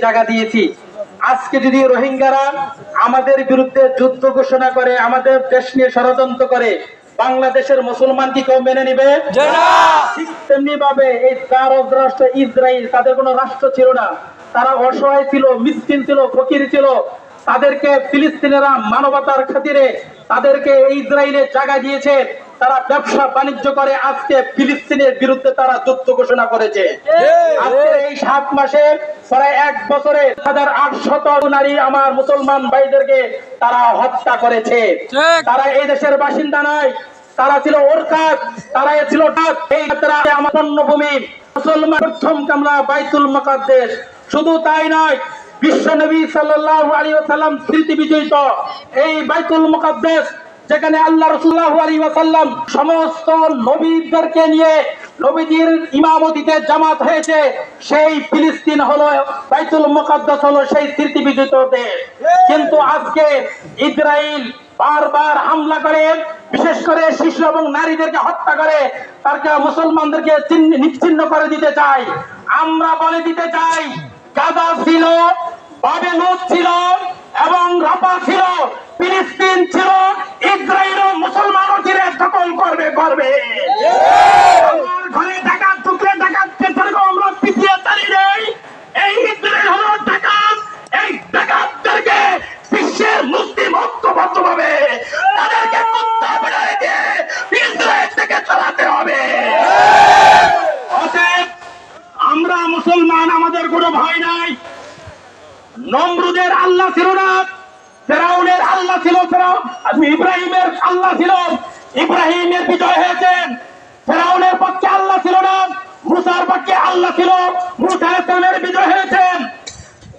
জায়গা দিয়েছি। আজকে যদি রোহিঙ্গারা আমাদের বিরুদ্ধে যুদ্ধ ঘোষণা করে, আমাদের দেশ নিয়ে ষড়যন্ত্র করে, বাংলাদেশের মুসলমান কি কেউ মেনে নিবে? ঠিক তেমনি ভাবে এই আরব রাষ্ট্র ইসরায়েল, তাদের কোনো রাষ্ট্র ছিল না, তারা অসহায় ছিল, মিসকিন ছিল, ফকির ছিল। তাদেরকে ফিলিস্তিনেরা মানবতার খাতিরে তাদেরকে ইসরায়েলে জায়গা দিয়েছে, তারা ব্যবসা বাণিজ্য করে। আজকে ফিলিস্তিনের বিরুদ্ধে তারা যুদ্ধ ঘোষণা করেছে। আজকে এই 7 মাসে প্রায় 1 বছরে 1800 নারী আমার মুসলমান ভাইদেরকে তারা হত্যা করেছে। তারা এই দেশের বাসিন্দা নয়, তারা ছিল ওরকাত, তারা ছিল ডাক। এই আমার জন্মভূমি মুসলমান প্রথম কামলা বাইতুল মুকাদ্দাস। শুধু তাই নয়, বিশ্ব নবী সাল্লাল্লাহু আলাইহি ওয়াসাল্লাম স্মৃতি বিজড়িত এই বাইতুল মুকাদ্দাস, যেখানে আল্লাহ রাসূলুল্লাহ আলাইহি ওয়াসাল্লাম সমস্ত নবীদেরকে নিয়ে নবীজির ইমামতিতে জামাত হয়েছে, সেই ফিলিস্তিন হলো, বাইতুল মুকাদ্দাস হলো সেই স্মৃতি বিজড়িত দেশ। কিন্তু আজকে ইসরায়েল বারবার হামলা করে, বিশেষ করে শিশু এবং নারীদেরকে হত্যা করে, তারকে মুসলমানদেরকে নিশ্চিহ্ন করে দিতে চায়। আমরা বলে দিতে চাই, গাজা ছিল, বাবেলুত ছিল এবং রাফা ছিল, ফিলিস্তিন ছিল, ইসরায়েলও মুসলমানও ছিলেন, দখল করবে। আমার ঘরে ডাকাত ঢুকলে ডাকাতকে আমরা পিছিয়ে তাড়িয়ে দেই। এই ইসরায়েল হলো ডাকাত। এই ডাকাতদেরকে বিশ্বের মুসলিম ঐক্যবদ্ধভাবে তাদেরকে কুত্তা বেড়ায় দিয়ে ইসরায়েল থেকে চালাতে হবে। অতএব আমরা মুসলমান, আমাদের কোনো ভয় নাই। নমরুদের আল্লাহ ছিল না, ফেরাউনের আল্লাহ ছিল, ইব্রাহিমের আল্লাহ ছিল, ইব্রাহিমের বিজয় হয়েছেন। ফেরাউনের পক্ষে আল্লাহ ছিল না, মুসার পক্ষে আল্লাহ ছিল, মুসা আলাইহিস সালামের বিজয় হয়েছেন।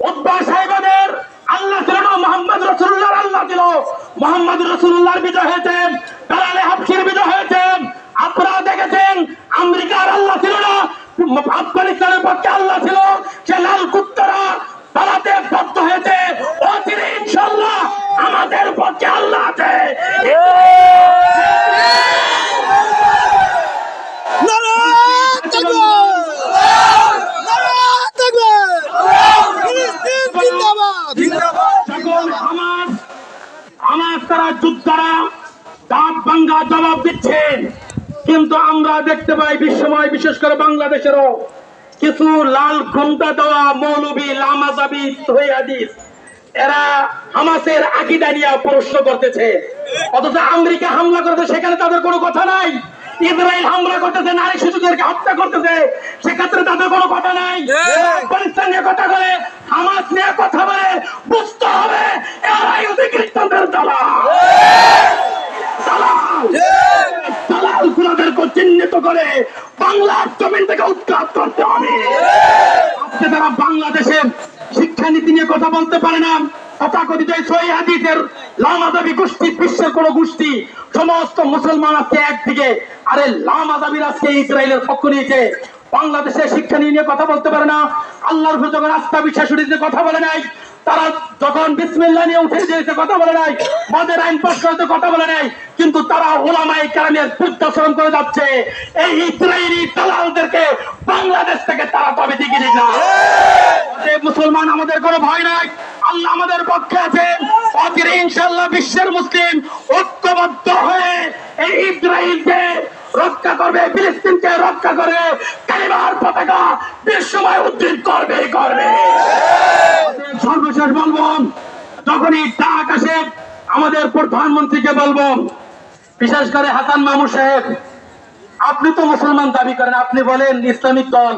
উতবা সাহেবের আল্লাহ ছিল না, মুহাম্মদ রাসূলুল্লাহর আল্লাহ ছিল, মুহাম্মদ রাসূলুল্লাহর বিজয় হয়েছেন। দালালে হাবশির বিজয় হয়েছেন। আপনারা দেখেছেন আমেরিকার আল্লাহ ছিল না, আফগানিস্তানের পক্ষে আল্লাহ ছিল, সে লাল কুত্তারা পালাতে বাধ্য হয়েছে। অচিরে ইনশাআল্লাহ আমাদের পক্ষে আল্লাহ আছে। তারা যোদ্ধারা দাঁত ভাঙ্গা জবাব দিচ্ছেন, কিন্তু আমরা দেখতে পাই বিশ্বময়, বিশেষ করে বাংলাদেশেরও কিছু লাল ঘোমটা দেওয়া মৌলবী লামাজাবি হাদিস, এরা হামাসের আকীদা নিয়ে প্রশ্ন করতেছে। অথচ আমেরিকা হামলা করতেছে, সেখানে তাদের কোনো কথা নাই। ইসরায়েল হামলা করতেছে, নারী শিশুদেরকে হত্যা করতেছে, সেক্ষেত্রে তাদের কোনো কথা নাই। আফগানিস্তান নিয়ে কথা বলে, হামাস নিয়ে কথা বলে, বুঝতে হবে এরা ইহুদি খ্রিস্টানদের দালাল। দালালগুলোদেরকে চিহ্নিত করে বাংলার জমিন থেকে উৎখাত করতে হবে। আজকে তারা বাংলাদেশের শিক্ষানীতি নিয়ে কথা বলতে পারে না। তথাকথিত সহিহ হাদিসের লামাযাবি গোষ্ঠী, বিশ্বের কোন গোষ্ঠী, সমস্ত মুসলমান আজকে একদিকে, আরে লামাযাবির আজকে ইসরায়েলের পক্ষ নিয়েছে। বাংলাদেশের শিক্ষা নিয়ে কথা বলতে পারে না। আল্লাহর উপর যখন আস্থা বিশ্বাস নিয়ে কথা বলে নাই, তারা যখন বিসমিল্লাহ নিয়ে উঠে দিয়েছে কথা বলে নাই, মদের আইন পাস করতে কথা বলে নাই, কিন্তু তারা উলামায়ে কেরামের বিরুদ্ধাচরণ করে যাচ্ছে। এই ইসরায়েলি দালালদেরকে বাংলাদেশ থেকে তারা তবে দিকে দিক না। মুসলমান, আমাদের কোনো ভয় নাই, আল্লাহ আমাদের পক্ষে আছেন। অচিরে ইনশাআল্লাহ বিশ্বের মুসলিম ঐক্যবদ্ধ হয়ে এই ইসরায়েলকে রক্ষা করবে, ফিলিস্তিনকে রক্ষা করে কালিমার পতাকা বিশ্বময় উজ্জ্বল করবে। সর্বশেষ বলবো, যখনই ডাক আসে আমাদের প্রধানমন্ত্রীকে বলবো, বিশেষ করে হাসান মাহমুদ সাহেব, আপনি তো মুসলমান দাবি করেন, আপনি বলেন ইসলামিক দল,